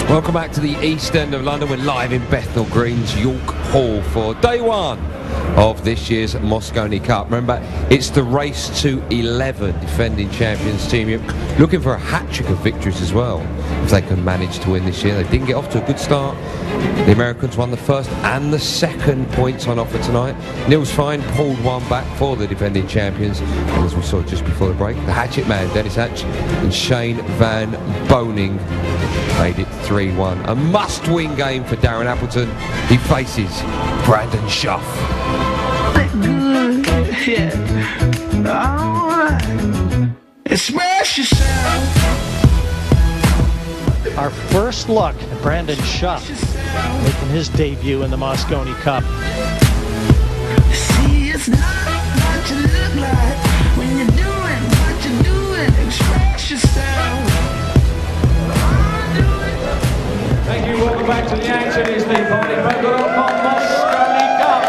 Welcome back to the East End of London. We're live in Bethnal Green's York Hall for day one of this year's Mosconi Cup. Remember, it's the race to 11 defending champions Team Europe, looking for a hat-trick of victories as well, if they can manage to win this year. They didn't get off to a good start. The Americans won the first and the second points on offer tonight. Niels Fine pulled one back for the defending champions, and as we saw just before the break, the hatchet man, Dennis Hatch, and Shane Van Boning made it 3-1. A must-win game for Darren Appleton. He faces Brandon Shuff. Good, yeah. Alright. Express yourself. Our first look at Brandon Shuff making his debut in the Mosconi Cup. See, it's not what you look like when you're doing what you're doing. Express yourself. Thank you. Welcome back to the action. It's the Party.com Mosconi Cup.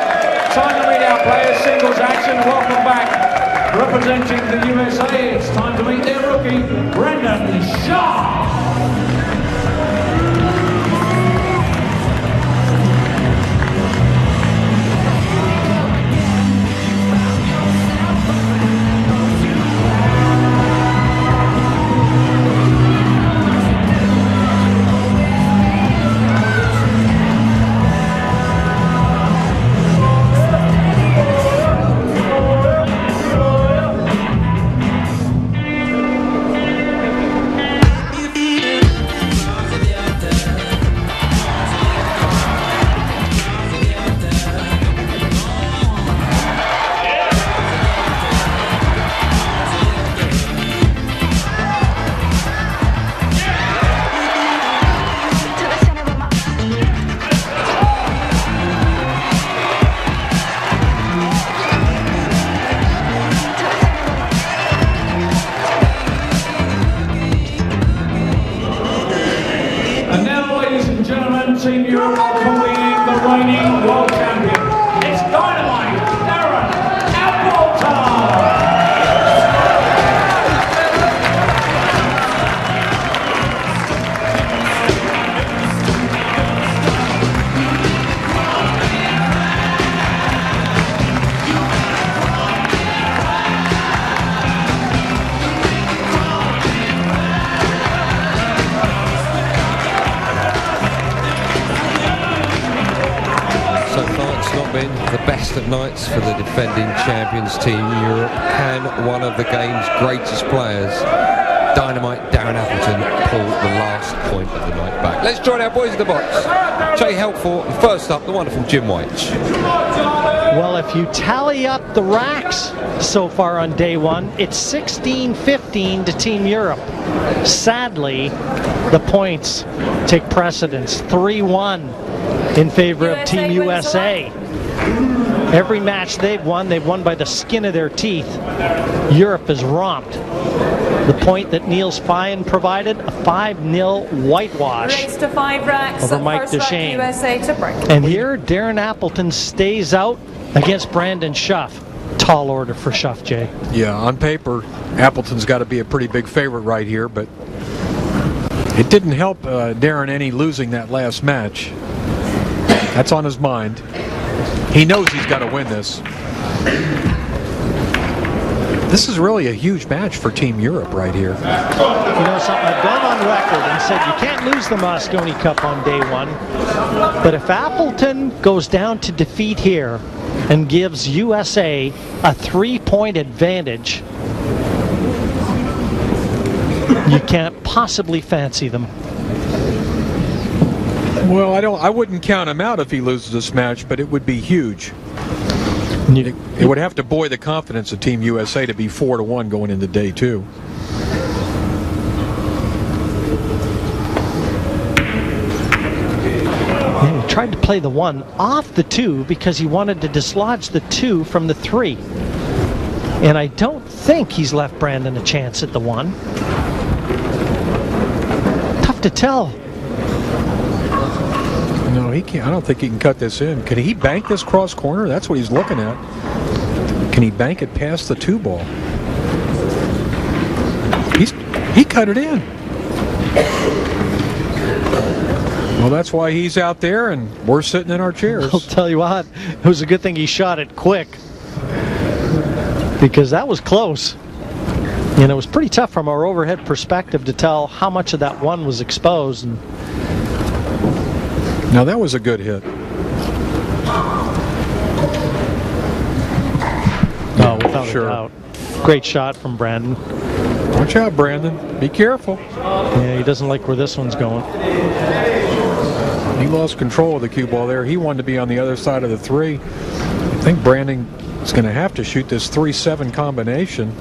Time to meet our players. Singles action. Welcome back. Representing the USA, it's time to meet their rookie, Brandon Shuff. Team Europe are calling in the reigning world champion. It's Dynamite, Darren, Appleton! Been the best of nights for the defending champions Team Europe. Can one of the game's greatest players, Dynamite Darren Appleton, pull the last point of the night back? Let's join our boys in the box. Jay Helpful, first up, the wonderful Jim White. Well, if you tally up the racks so far on day one, it's 16-15 to Team Europe. Sadly, the points take precedence. 3-1 in favor of Team USA. Every match they've won by the skin of their teeth. Europe has romped. The point that Niels Fine provided, a 5-0 whitewash Race to 5 racks, over Mike first Duchesne. USA to break. And here, Darren Appleton stays out against Brandon Shuff. Tall order for Shuff, Jay. Yeah, on paper, Appleton's got to be a pretty big favorite right here, but it didn't help Darren any losing that last match. That's on his mind. He knows he's got to win this. This is really a huge match for Team Europe right here. You know something, I've gone on record and said you can't lose the Mosconi Cup on day one, but if Appleton goes down to defeat here and gives USA a 3-point advantage, you can't possibly fancy them. Well, I wouldn't count him out if he loses this match, but it would be huge. It would have to buoy the confidence of Team USA to be 4-1 going into day two. And he tried to play the 1 off the 2 because he wanted to dislodge the 2 from the 3. And I don't think he's left Brandon a chance at the 1. Tough to tell. No, he can't. I don't think he can cut this in. Can he bank this cross corner? That's what he's looking at. Can he bank it past the 2 ball? He cut it in. Well, that's why he's out there and we're sitting in our chairs. I'll tell you what, it was a good thing he shot it quick, because that was close. And it was pretty tough from our overhead perspective to tell how much of that one was exposed. And now that was a good hit. oh, without a doubt. Great shot from Brandon. Watch out, Brandon. Be careful. Yeah, he doesn't like where this one's going. He lost control of the cue ball there. He wanted to be on the other side of the 3. I think Brandon is going to have to shoot this 3-7 combination.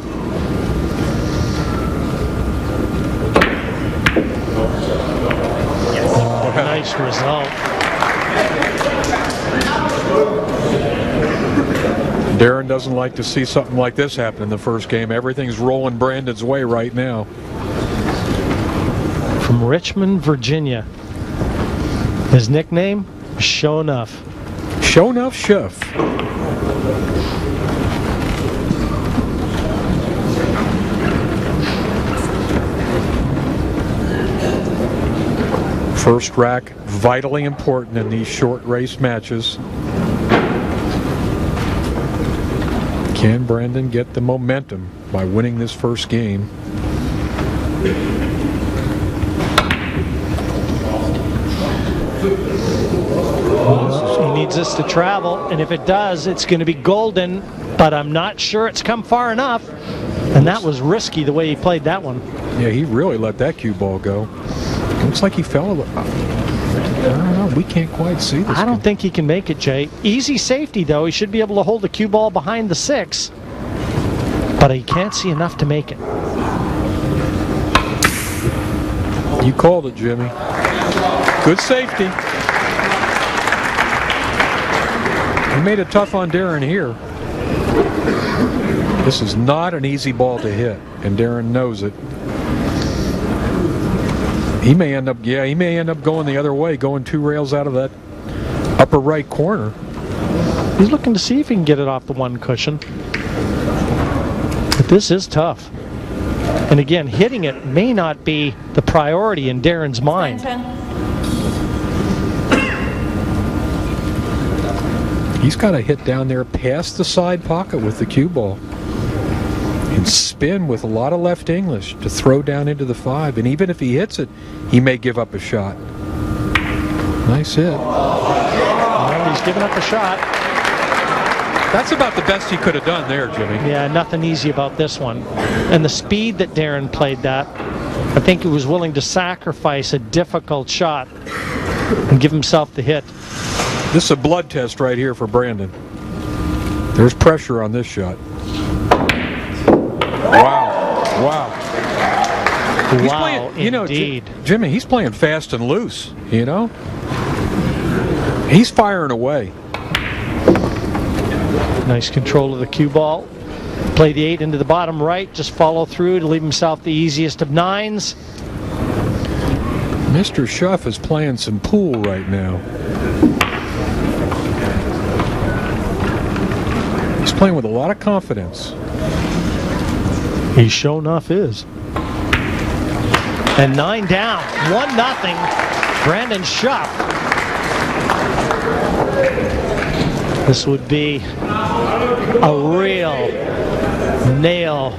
Nice result. Darren doesn't like to see something like this happen in the first game. Everything's rolling Brandon's way right now. From Richmond, Virginia. His nickname, Show Enough. Show Enough Shuff. First rack, vitally important in these short race matches. Can Brandon get the momentum by winning this first game? He needs this to travel, and if it does, it's going to be golden, but I'm not sure it's come far enough. And that was risky the way he played that one. Yeah, he really let that cue ball go. Looks like he fell a little. I don't know. We can't quite see this. I don't think he can make it, Jay. Easy safety, though. He should be able to hold the cue ball behind the 6. But he can't see enough to make it. You called it, Jimmy. Good safety. He made it tough on Darren here. This is not an easy ball to hit, and Darren knows it. He may end up, he may end up going the other way, going 2 rails out of that upper right corner. He's looking to see if he can get it off the one cushion. But this is tough. And again, hitting it may not be the priority in Darren's mind. He's got to hit down there past the side pocket with the cue ball. And spin with a lot of left English to throw down into the 5. And even if he hits it, he may give up a shot. Nice hit. Well, he's giving up a shot. That's about the best he could have done there, Jimmy. Yeah, nothing easy about this one. And the speed that Darren played that, I think he was willing to sacrifice a difficult shot and give himself the hit. This is a blood test right here for Brandon. There's pressure on this shot. Wow. Wow. He's wow, playing, you know, indeed. Jimmy, he's playing fast and loose, you know? He's firing away. Nice control of the cue ball. Play the 8 into the bottom right. Just follow through to leave himself the easiest of 9s. Mr. Shuff is playing some pool right now. He's playing with a lot of confidence. He sure enough is. And 9 down. 1-0. Brandon Shuff. This would be a real nail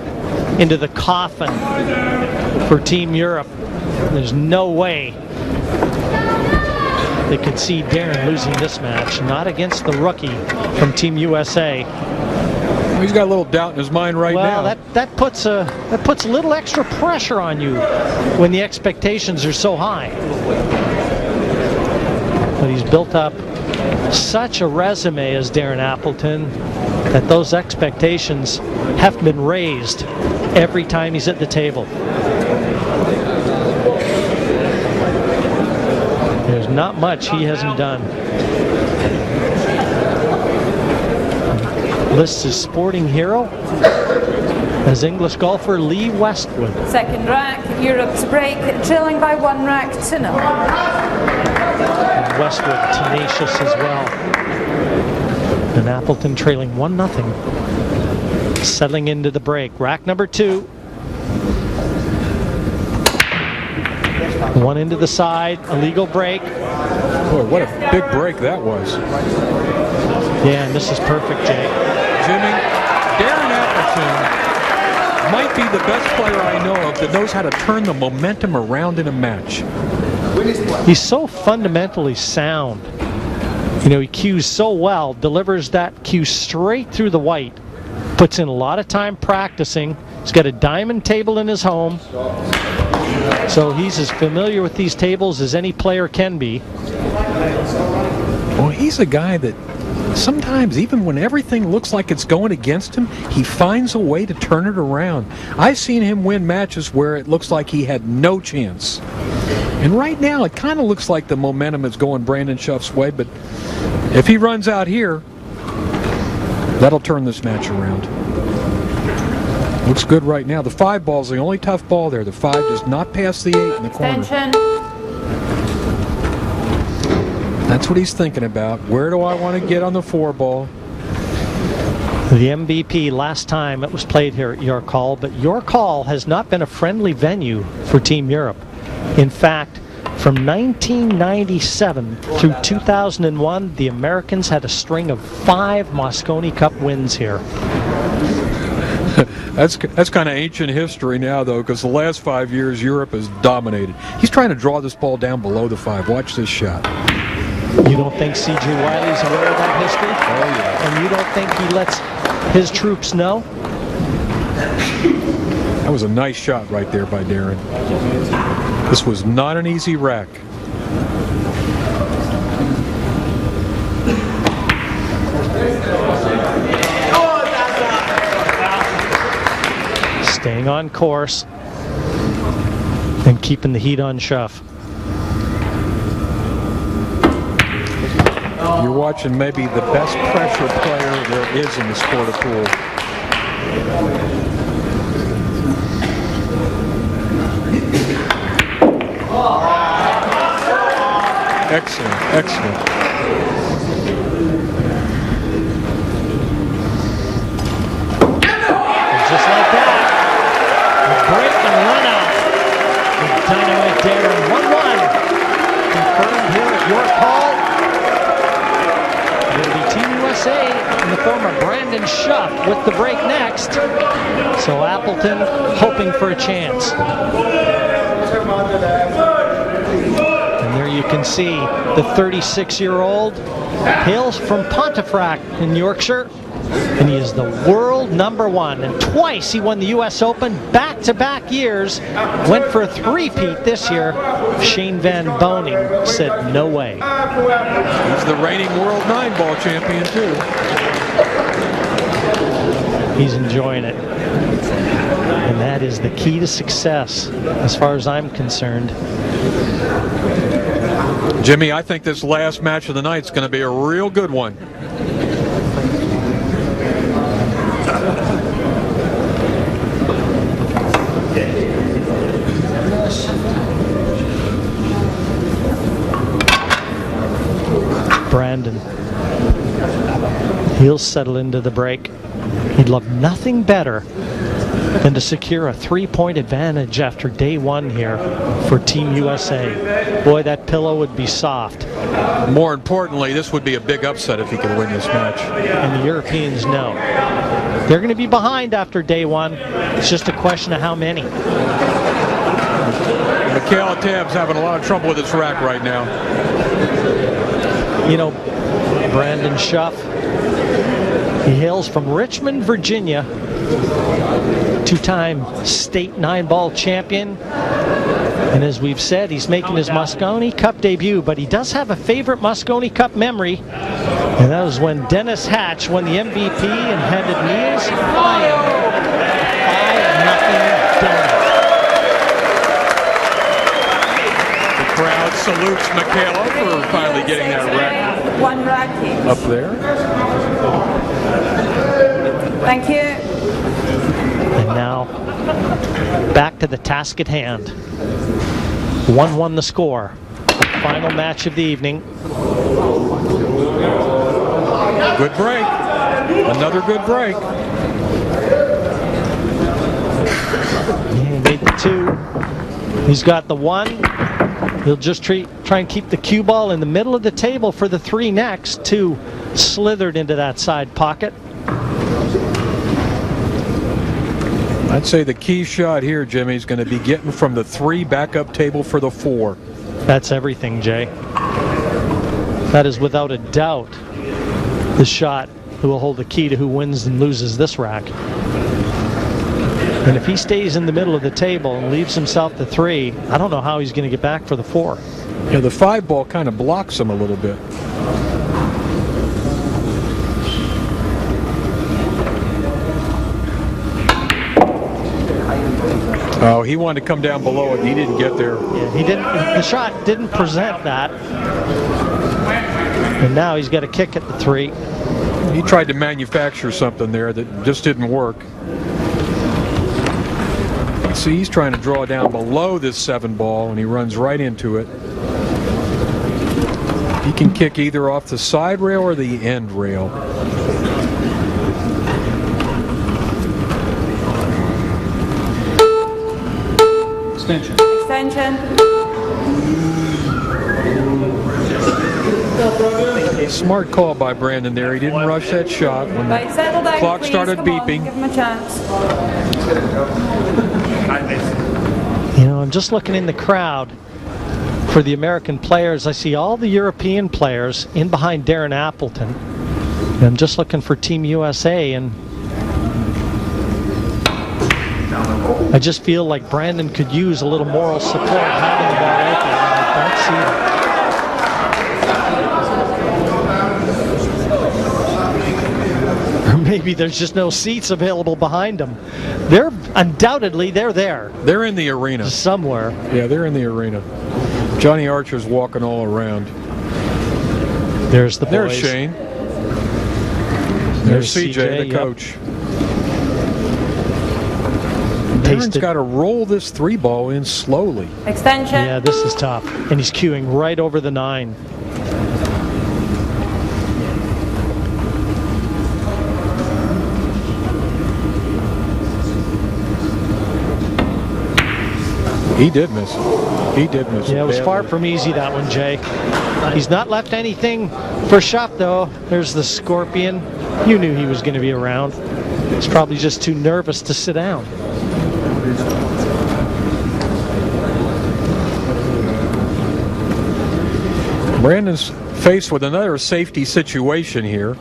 into the coffin for Team Europe. There's no way they could see Darren losing this match. Not against the rookie from Team USA. He's got a little doubt in his mind right now. Well, that puts a little extra pressure on you when the expectations are so high. But he's built up such a resume as Darren Appleton that those expectations have been raised every time he's at the table. There's not much he hasn't done. Lists his sporting hero as English golfer Lee Westwood. Second rack, Europe to break, trailing by 1 rack to 0. And Westwood tenacious as well. And Appleton trailing 1-0. Settling into the break. Rack number 2. One into the side, illegal break. Boy, what a big break that was. Yeah, and this is perfect, Jay. Jimmy, Darren Appleton might be the best player I know of that knows how to turn the momentum around in a match. He's so fundamentally sound. You know, he cues so well, delivers that cue straight through the white, puts in a lot of time practicing. He's got a diamond table in his home, so he's as familiar with these tables as any player can be. Well, he's a guy that sometimes, even when everything looks like it's going against him, he finds a way to turn it around. I've seen him win matches where it looks like he had no chance. And right now, it kind of looks like the momentum is going Brandon Shuff's way, but if he runs out here, that'll turn this match around. Looks good right now. The 5 ball's the only tough ball there. The 5 does not pass the 8 in the corner. Extension. That's what he's thinking about. Where do I want to get on the 4 ball? The MVP last time it was played here at York Hall, but York Hall has not been a friendly venue for Team Europe. In fact, from 1997 through 2001, the Americans had a string of 5 Mosconi Cup wins here. That's kind of ancient history now, though, because the last 5 years Europe has dominated. He's trying to draw this ball down below the 5. Watch this shot. You don't think C.J. Wiley's aware of that history? Oh, yeah. And you don't think he lets his troops know? That was a nice shot right there by Darren. This was not an easy rack. Staying on course and keeping the heat on Shuff. You're watching maybe the best pressure player there is in the sport of pool. Excellent, excellent. And just like that, a break and run out with Dynamite Darren. 1-1. Confirmed here at York Hall. It'll be Team USA in the form of Brandon Shuff with the break next. So Appleton hoping for a chance. And there you can see the 36-year-old hails from Pontefract in Yorkshire, and he is the world #1. And twice he won the U.S. Open, back-to-back years. Went for a three-peat this year. Shane Van Boening said no way. He's the reigning world 9-ball champion too. He's enjoying it. And that is the key to success, as far as I'm concerned. Jimmy, I think this last match of the night is going to be a real good one. Brandon. He'll settle into the break. He'd love nothing better than to secure a 3-point advantage after day 1 here for Team USA. Boy, that pillow would be soft. More importantly, this would be a big upset if he could win this match. And the Europeans know. They're going to be behind after day 1. It's just a question of how many. Mikhail Tab's having a lot of trouble with his rack right now. You know, Brandon Shuff, he hails from Richmond, Virginia. 2-time state 9-ball champion. And as we've said, he's making his Mosconi Cup debut, but he does have a favorite Mosconi Cup memory. And that was when Dennis Hatch won the MVP and handed Niels Ryan a 5-0 donut. The crowd salutes Michaela for finally getting that rack 1 racket. up there. Thank you. And now, back to the task at hand. 1-1 the score. Final match of the evening. Good break. Another good break. Yeah, he made the 2. He's got the 1. He'll just try and keep the cue ball in the middle of the table for the 3 next. 2 slithered into that side pocket. I'd say the key shot here, Jimmy, is going to be getting from the 3 back up table for the 4. That's everything, Jay. That is without a doubt the shot that will hold the key to who wins and loses this rack. And if he stays in the middle of the table and leaves himself the 3, I don't know how he's going to get back for the 4. Yeah, the 5 ball kind of blocks him a little bit. Oh, he wanted to come down below it. He didn't get there. Yeah, he didn't. The shot didn't present that. And now he's got a kick at the 3. He tried to manufacture something there that just didn't work. See, he's trying to draw down below this 7 ball, and he runs right into it. He can kick either off the side rail or the end rail. Extension. Smart call by Brandon there. He didn't rush that shot when Right, settle the down, clock please. started Come on, beeping. give him a chance. You know, I'm just looking in the crowd for the American players. I see all the European players in behind Darren Appleton. And I'm just looking for Team USA, and I just feel like Brandon could use a little moral support having the ball open. I don't see it. Maybe there's just no seats available behind them. They're undoubtedly there. They're in the arena. Somewhere. Yeah, they're in the arena. Johnny Archer's walking all around. There's the boys. There's Shane. There's CJ, the yep. coach. Darren's got to roll this 3 ball in slowly. Extension. Yeah, this is tough. And he's queuing right over the 9. He did miss it. He did miss it. Yeah, it was far from easy, that one, Jay. He's not left anything for Shuff, though. There's the Scorpion. You knew he was going to be around. He's probably just too nervous to sit down. Brandon's faced with another safety situation here.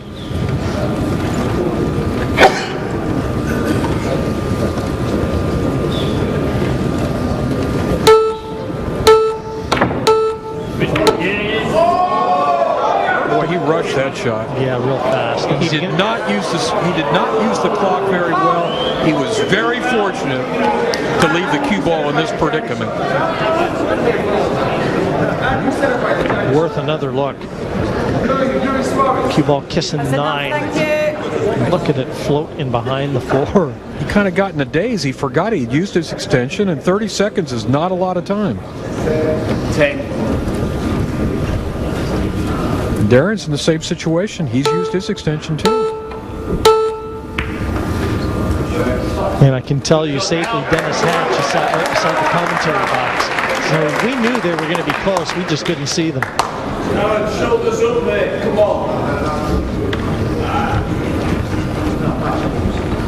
Rushed that shot. Yeah, real fast. He did not use the clock very well. He was very fortunate to leave the cue ball in this predicament. Worth another look. Cue ball kissing 9. Look at it float in behind the 4. He kind of got in a daze. He forgot he'd used his extension, and 30 seconds is not a lot of time. Darren's in the same situation. He's used his extension too. And I can tell you safely, Dennis Hatch is sat right beside the commentary box. So we knew they were going to be close. We just couldn't see them. Now shoulders up, mate. Come on.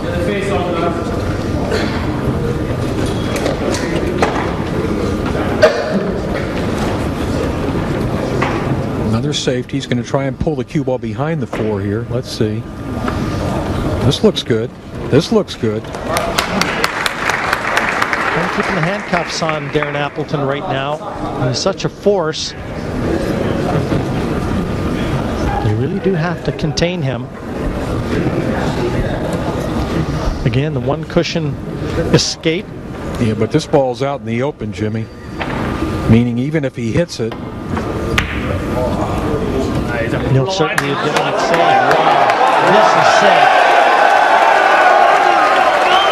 Get the face on now. Another safety. He's going to try and pull the cue ball behind the 4 here. Let's see. This looks good. This looks good. I'm keeping the handcuffs on Darren Appleton right now. He's such a force. You really do have to contain him. Again, the 1 cushion escape. Yeah, but this ball's out in the open, Jimmy. Meaning even if he hits it, he'll certainly have given it safe. Wow, this is safe.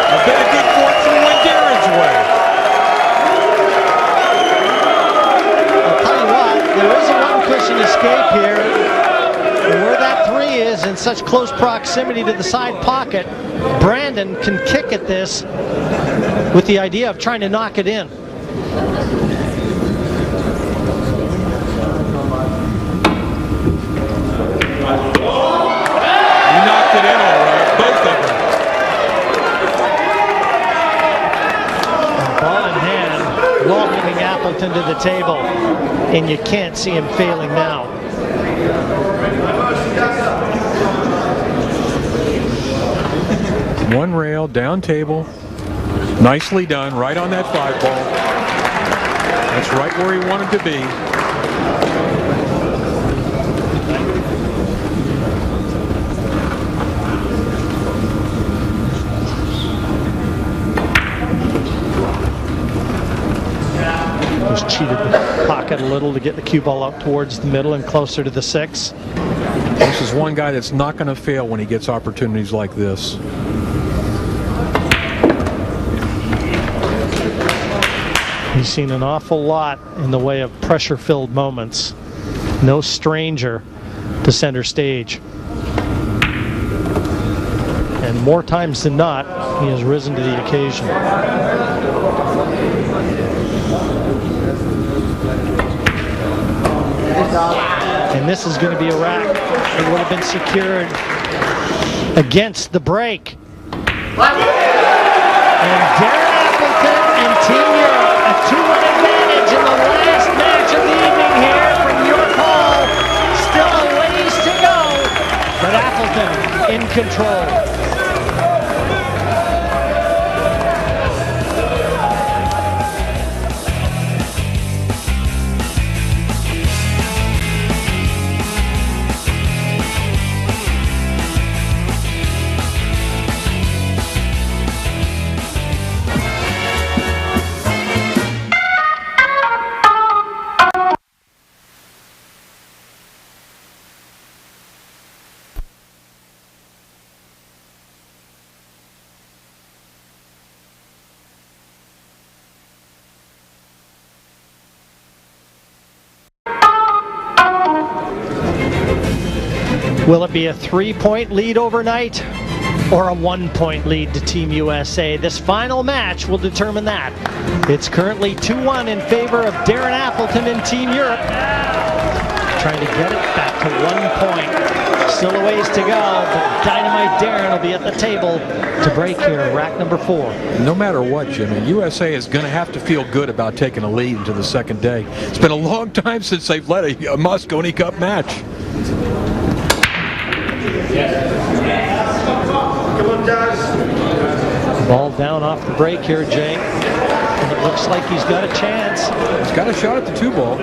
a bit of good fortune went Darren's way. I'll tell you what, there is a 1 cushion escape here. And where that 3 is in such close proximity to the side pocket, Brandon can kick at this with the idea of trying to knock it in. He knocked it in all right, both of them. Ball in hand, welcoming Appleton to the table, and you can't see him failing now. One rail, down table. Nicely done, right on that 5 ball. That's right where he wanted to be. Just cheated the pocket a little to get the cue ball out towards the middle and closer to the 6. This is one guy that's not going to fail when he gets opportunities like this. He's seen an awful lot in the way of pressure-filled moments. No stranger to center stage. And more times than not, he has risen to the occasion. And this is going to be a rack that would have been secured against the break. And Darren Appleton and Team Europe, a 2-1 advantage in the last match of the evening here from York Hall. Still a ways to go, but Appleton in control. Will it be a 3-point lead overnight or a 1-point lead to Team USA? This final match will determine that. It's currently 2-1 in favor of Darren Appleton and Team Europe. Trying to get it back to 1 point. Still a ways to go, but Dynamite Darren will be at the table to break here, rack number 4. No matter what, Jimmy, USA is going to have to feel good about taking a lead into the second day. It's been a long time since they've led a Mosconi Cup match. Come on, guys. Ball down off the break here, Jay. And it looks like he's got a chance. He's got a shot at the 2 ball.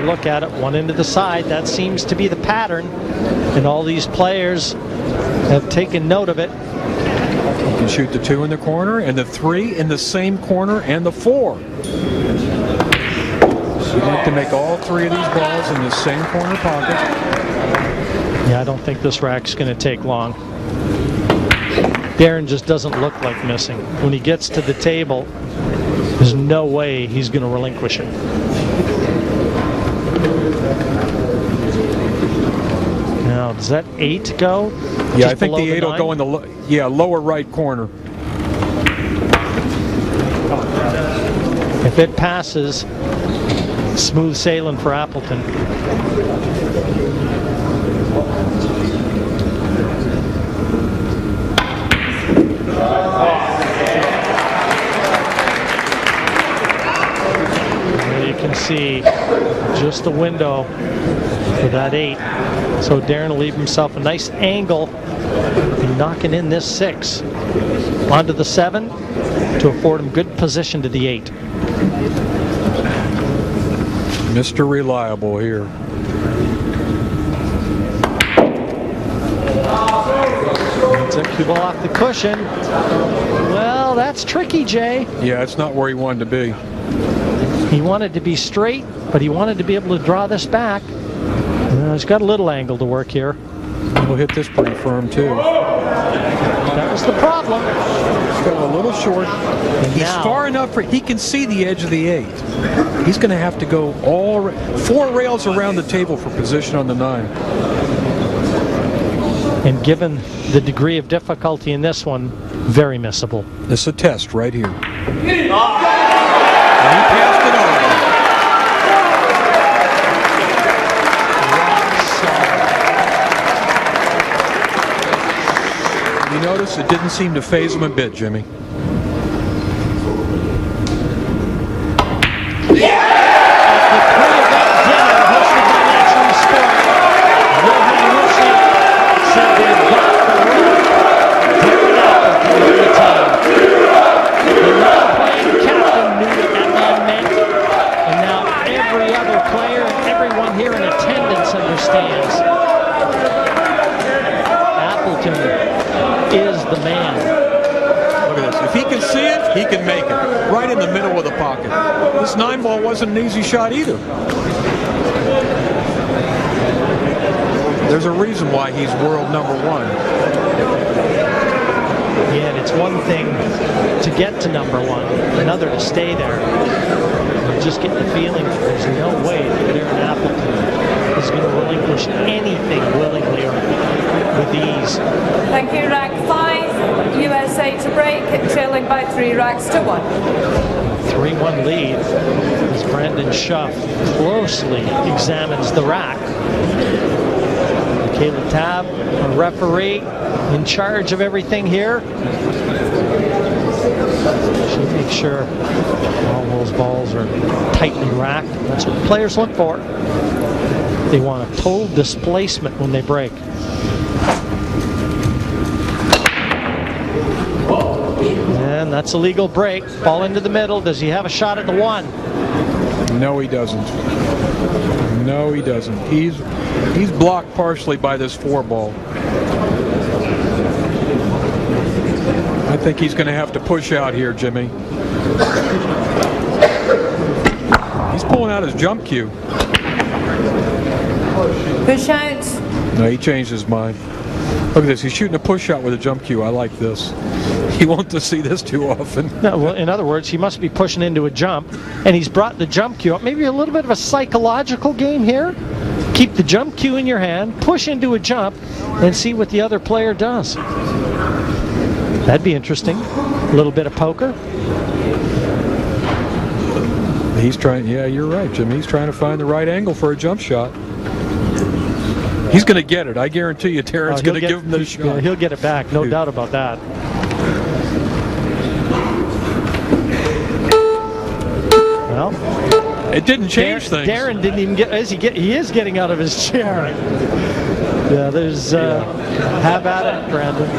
Look at it, one into the side. That seems to be the pattern, and all these players have taken note of it. You can shoot the 2 in the corner and the 3 in the same corner and the 4. So you have to make all 3 of these balls in the same corner pocket. Yeah, I don't think this rack's going to take long. Darren just doesn't look like missing. When he gets to the table, there's no way he's going to relinquish it. Now, does that 8 go? Yeah, Just I think the 8 will go in the lower right corner. If it passes, smooth sailing for Appleton. There you can see just a window for that 8. So Darren will leave himself a nice angle and knocking in this 6 onto the 7 to afford him good position to the 8. Mr. Reliable here. It's a cue ball off the cushion. Well, that's tricky, Jay. Yeah, it's not where he wanted to be. He wanted to be straight, but he wanted to be able to draw this back. He's got a little angle to work here. He'll hit this pretty firm, too. That was the problem. He's got a little short. He's far enough for he can see the edge of the 8. He's going to have to go all 4 rails around the table for position on the 9. And given the degree of difficulty in this one, very missable. This is a test right here. And he passed it over. You notice it didn't seem to faze him a bit, Jimmy. Appleton is the man. Look at this. If he can see it, he can make it. Right in the middle of the pocket. This 9-ball wasn't an easy shot either. There's a reason why he's world number 1. Yeah, and it's one thing to get to number 1, another to stay there. You just get the feeling that there's no way that Darren Appleton is going to relinquish anything willingly or with ease. Thank you. Rack 5, USA to break, trailing by 3 racks to 1. 3-1 lead as Brandon Shuff closely examines the rack. Caleb Tab, a referee, in charge of everything here. Should make sure all those balls are tightly racked. That's what players look for. They want a total displacement when they break. And that's a legal break. Ball into the middle. Does he have a shot at the 1? No, he doesn't. No, he doesn't. He's blocked partially by this 4-ball. I think he's going to have to push out here, Jimmy. He's pulling out his jump cue. Push out. No, he changed his mind. Look at this. He's shooting a push out with a jump cue. I like this. He won't to see this too often. No, well, in other words, he must be pushing into a jump, and he's brought the jump cue up. Maybe a little bit of a psychological game here. Keep the jump cue in your hand, push into a jump, and see what the other player does. That'd be interesting. A little bit of poker. He's trying, yeah, you're right, Jim. He's trying to find the right angle for a jump shot. He's going to get it. I guarantee you, Darren's going to give him the shot. Yeah, he'll get it back, no doubt about that. Well, it didn't change things. Darren didn't even get. He is getting out of his chair. Yeah, there's. Have at it, Brandon.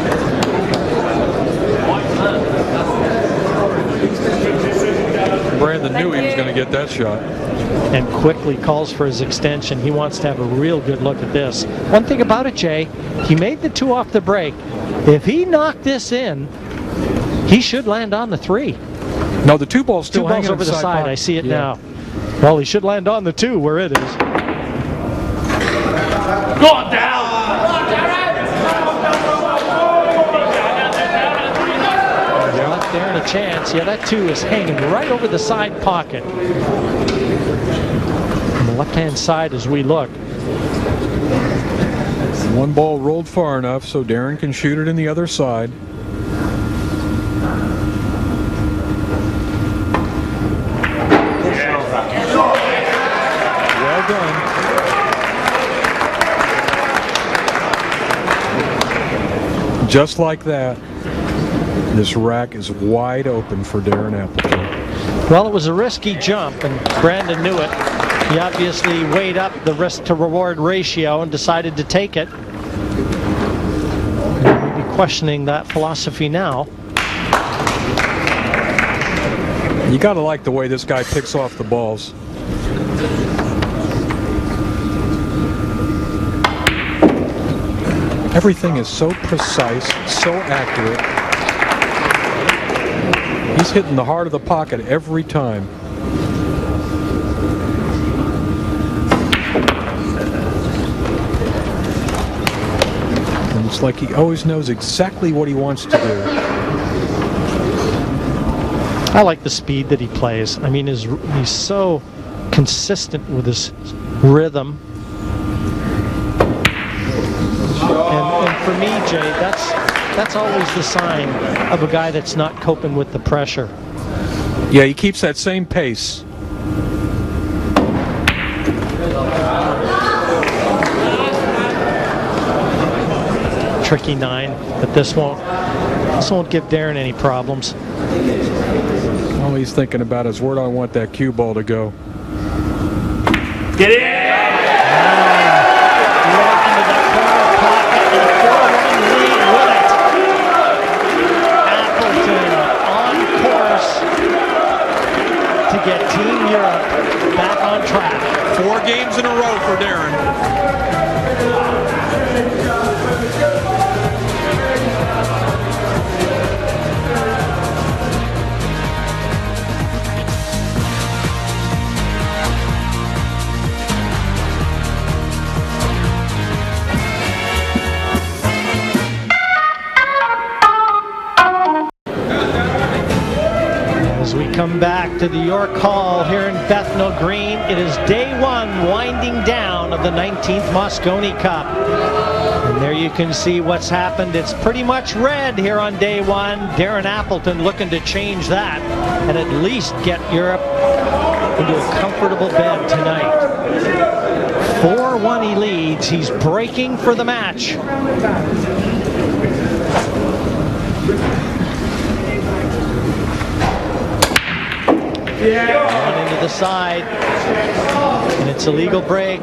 Brandon knew he was going to get that shot. And quickly calls for his extension. He wants to have a real good look at this. One thing about it, Jay, he made the 2 off the break. If he knocked this in, he should land on the 3. No, the 2-ball's still 2 hanging balls over the side. pocket. I see it now. Well, he should land on the 2 where it is. Go on down! Left Darren a chance. Yeah, that 2 is hanging right over the side pocket. On the left-hand side as we look. 1 ball rolled far enough so Darren can shoot it in the other side. Well done. Just like that, this rack is wide open for Darren Appleton. Well, it was a risky jump, and Brandon knew it. He obviously weighed up the risk-to-reward ratio and decided to take it. We'll be questioning that philosophy now. You got to like the way this guy picks off the balls. Everything is so precise, so accurate. He's hitting the heart of the pocket every time. And it's like he always knows exactly what he wants to do. I like the speed that he plays. I mean, he's so consistent with his rhythm. And for me, Jay, that's always the sign of a guy that's not coping with the pressure. Yeah, he keeps that same pace. Tricky 9, but this won't give Darren any problems. All he's thinking about is, where do I want that cue ball to go? Get in! Right into the corner pocket and a 4-1 lead with it. Appleton on course to get Team Europe back on track. 4 games in a row for Darren. As we come back to the York Hall here in Bethnal Green, it is day 1 winding down of the 19th Mosconi Cup. And there you can see what's happened. It's pretty much red here on day 1. Darren Appleton looking to change that and at least get Europe into a comfortable bed tonight. 4-1 he leads. He's breaking for the match. One into the side, and it's a legal break.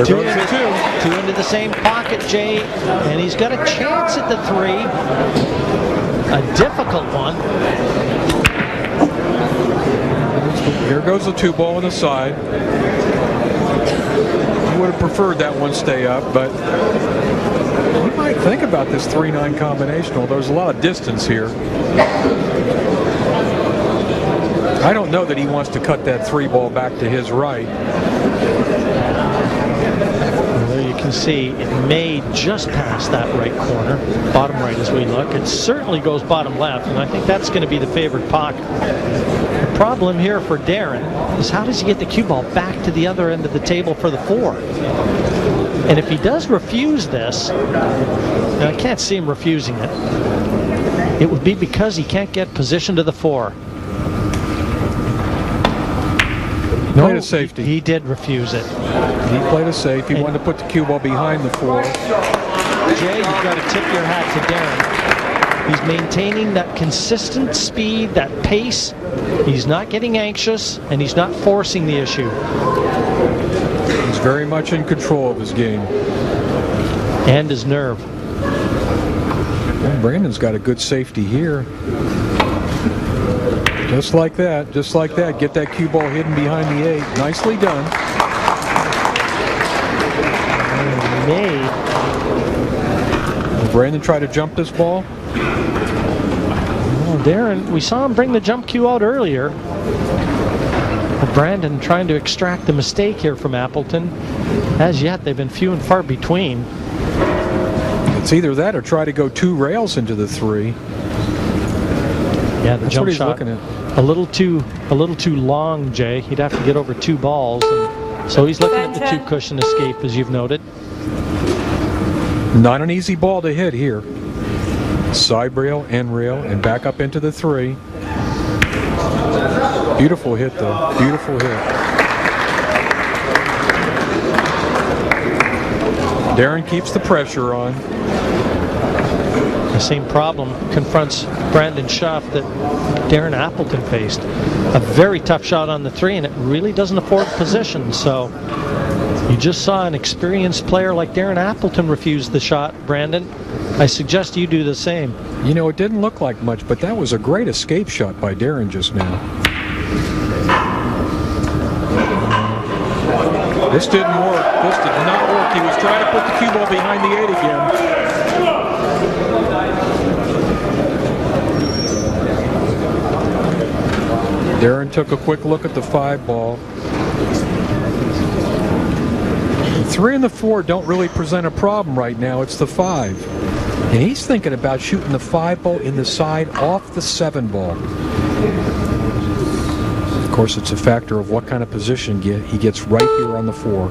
Two into the same pocket, Jay, and he's got a chance at the 3. A difficult one. Here goes the 2 ball on the side. I would have preferred that one stay up, but we might think about this 3-9 combination, although there's a lot of distance here. I don't know that he wants to cut that 3 ball back to his right. Well, there you can see it may just pass that right corner, bottom right as we look. It certainly goes bottom left, and I think that's going to be the favored pocket. The problem here for Darren is, how does he get the cue ball back to the other end of the table for the 4? And if he does refuse this, and I can't see him refusing it, it would be because he can't get position to the 4. No, played a safety. He did refuse it. He played a safe. He wanted to put the cue ball behind the 4. Jay, you've got to tip your hat to Darren. He's maintaining that consistent speed, that pace. He's not getting anxious, and he's not forcing the issue. He's very much in control of his game. And his nerve. Well, Brandon's got a good safety here. Just like that, just like that. Get that cue ball hidden behind the 8. Nicely done. Will Brandon try to jump this ball? Well, Darren, we saw him bring the jump cue out earlier. But Brandon trying to extract the mistake here from Appleton. As yet, they've been few and far between. It's either that or try to go 2 rails into the 3. Yeah, the That's jump what he's shot looking at. a little too long, Jay. He'd have to get over 2 balls, and so he's looking at the 2 cushion escape, as you've noted. Not an easy ball to hit here. Side rail, end rail, and back up into the 3. Beautiful hit, though. Beautiful hit. Darren keeps the pressure on. The same problem confronts Brandon Shuff that Darren Appleton faced. A very tough shot on the 3, and it really doesn't afford position. So you just saw an experienced player like Darren Appleton refuse the shot, Brandon. I suggest you do the same. You know, it didn't look like much, but that was a great escape shot by Darren just now. This didn't work. This did not work. He was trying to put the cue ball behind the 8 again. Darren took a quick look at the 5 ball. The 3 and the 4 don't really present a problem right now. It's the 5. And he's thinking about shooting the 5 ball in the side off the 7 ball. Of course, it's a factor of what kind of position he gets right here on the 4.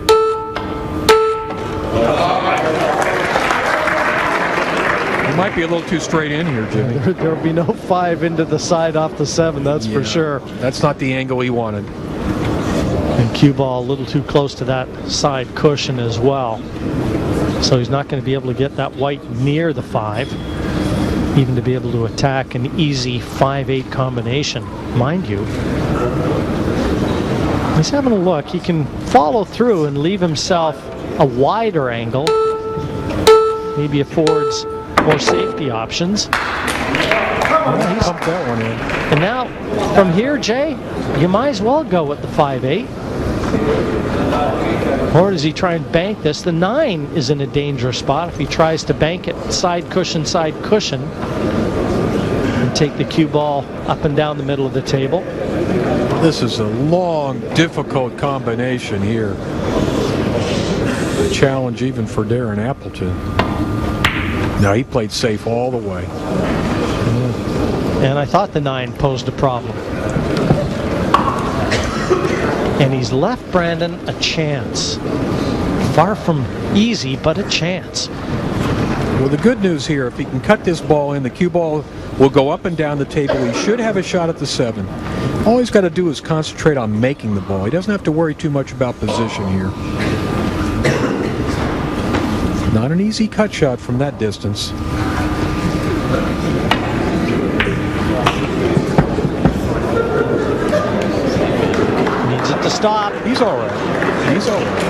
It might be a little too straight in here, Jimmy. There'll be no 5 into the side off the 7, that's for sure. That's not the angle he wanted. And cue ball a little too close to that side cushion as well. So he's not going to be able to get that white near the 5, even to be able to attack an easy 5-8 combination, mind you. He's having a look. He can follow through and leave himself a wider angle. Maybe affords more safety options. He's pumped that one in. And now, from here, Jay, you might as well go with the 5-8. Or does he try and bank this? The 9 is in a dangerous spot if he tries to bank it side cushion, and take the cue ball up and down the middle of the table. This is a long, difficult combination here. A challenge even for Darren Appleton. No, he played safe all the way. And I thought the 9 posed a problem. And he's left Brandon a chance. Far from easy, but a chance. Well, the good news here, if he can cut this ball in, the cue ball will go up and down the table. He should have a shot at the 7. All he's got to do is concentrate on making the ball. He doesn't have to worry too much about position here. Not an easy cut shot from that distance. Needs it to stop. He's all right. He's all right.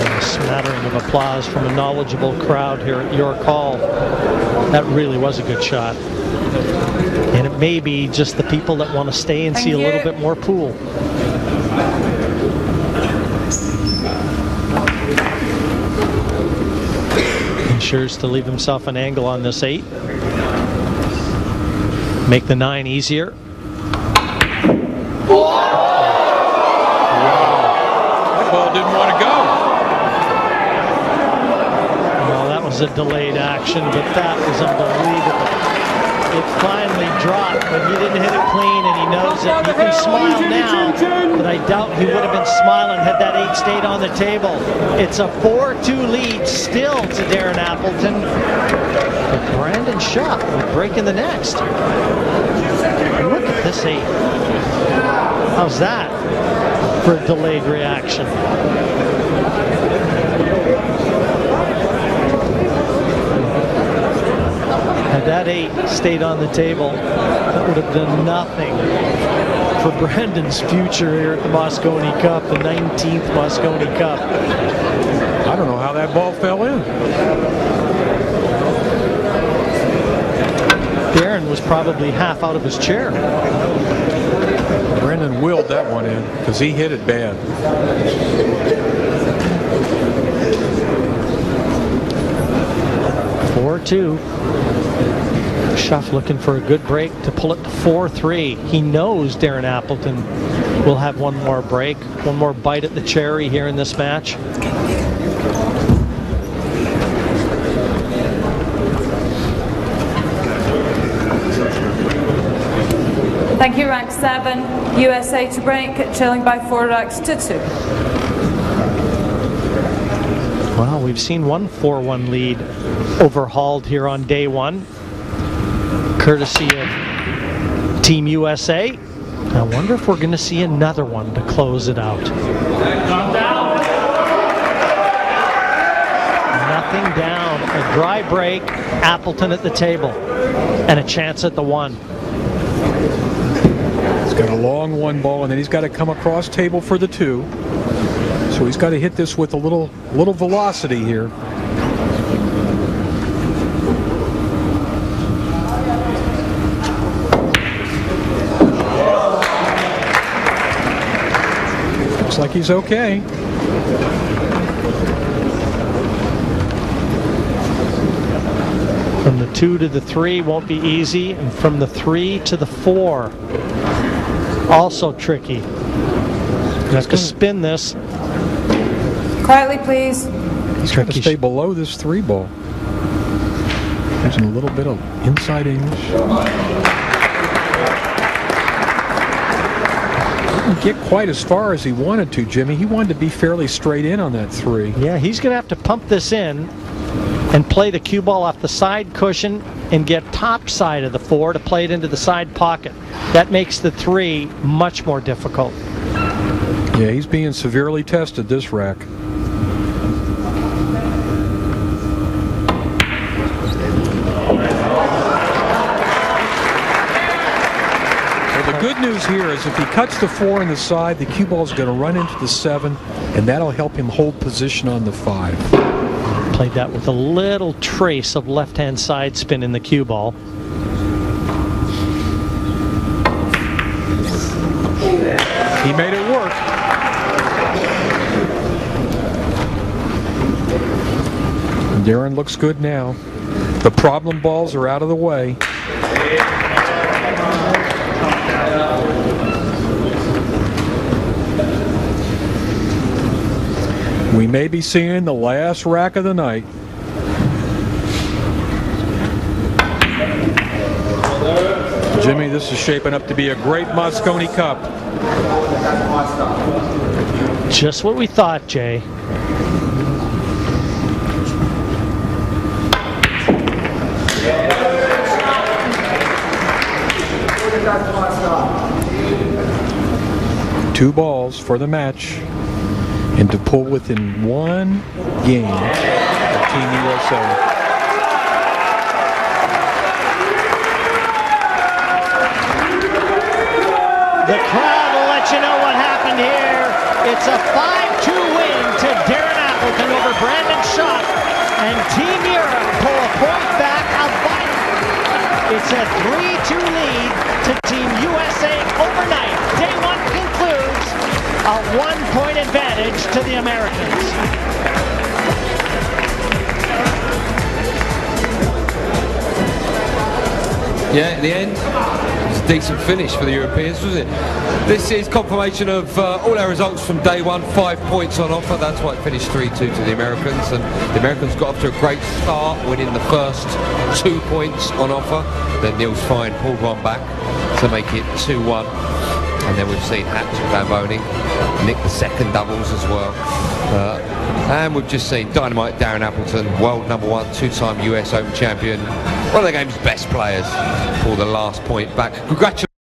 And a smattering of applause from a knowledgeable crowd here at York Hall. That really was a good shot. And it may be just the people that want to stay and see a little bit more pool. Ensures to leave himself an angle on this 8. Make the 9 easier. That ball didn't want to go. Well, that was a delayed action, but that was unbelievable. It finally dropped, but he didn't hit it clean, and he knows it. He can smile now, but I doubt he would have been smiling had that 8 stayed on the table. It's a 4-2 lead still to Darren Appleton. But Brandon Shuff will break in the next. Look at this 8. How's that for a delayed reaction? Had that 8 stayed on the table, that would have done nothing for Brandon's future here at the Mosconi Cup, the 19th Mosconi Cup. I don't know how that ball fell in. Darren was probably half out of his chair. Brandon willed that one in because he hit it bad. Four-2. Shuff looking for a good break to pull it to 4-3. He knows Darren Appleton will have one more break, one more bite at the cherry here in this match. Thank you, rank 7. USA to break, trailing by 4 racks to 2. Well, we've seen one 4-1 lead overhauled here on day 1, courtesy of Team USA. I wonder if we're going to see another one to close it out. Nothing down. A dry break. Appleton at the table. And a chance at the 1. He's got a long 1 ball, and then he's got to come across table for the 2. So he's got to hit this with a little velocity here. Looks like he's okay. From the 2 to the 3 won't be easy, and from the 3 to the 4, also tricky. You have to spin this. Quietly, please. He's trying to stay below this 3 ball. Using a little bit of inside English. Didn't get quite as far as he wanted to, Jimmy. He wanted to be fairly straight in on that 3. Yeah, he's going to have to pump this in and play the cue ball off the side cushion and get top side of the 4 to play it into the side pocket. That makes the 3 much more difficult. Yeah, he's being severely tested, this rack. Well, the good news here is if he cuts the 4 on the side, the cue ball is going to run into the 7, and that'll help him hold position on the 5. Played that with a little trace of left-hand side spin in the cue ball. He made it work. Darren looks good now. The problem balls are out of the way. We may be seeing the last rack of the night. Jimmy, this is shaping up to be a great Mosconi Cup. Just what we thought, Jay. Two balls for the match, and to pull within 1 game of Team USA. The crowd will let you know what happened here. It's a 5-2 win to Darren Appleton over Brandon Shuff, and Team Europe pull a point back out vital. It's a 3-2 lead to Team USA overnight. Day 1 concludes a 1-point advantage to the Americans. Yeah, in the end, it was a decent finish for the Europeans, wasn't it? This is confirmation of all our results from day 1. 5 points on offer. That's why it finished 3-2 to the Americans. And the Americans got off to a great start, winning the first 2 points on offer. Then Niels Fine pulled one back to make it 2-1. And then we've seen Hatch and Bamboni nick the second doubles as well. And we've just seen Dynamite Darren Appleton, world #1, 2-time US Open champion, one of the game's best players, pull the last point back. Congratulations.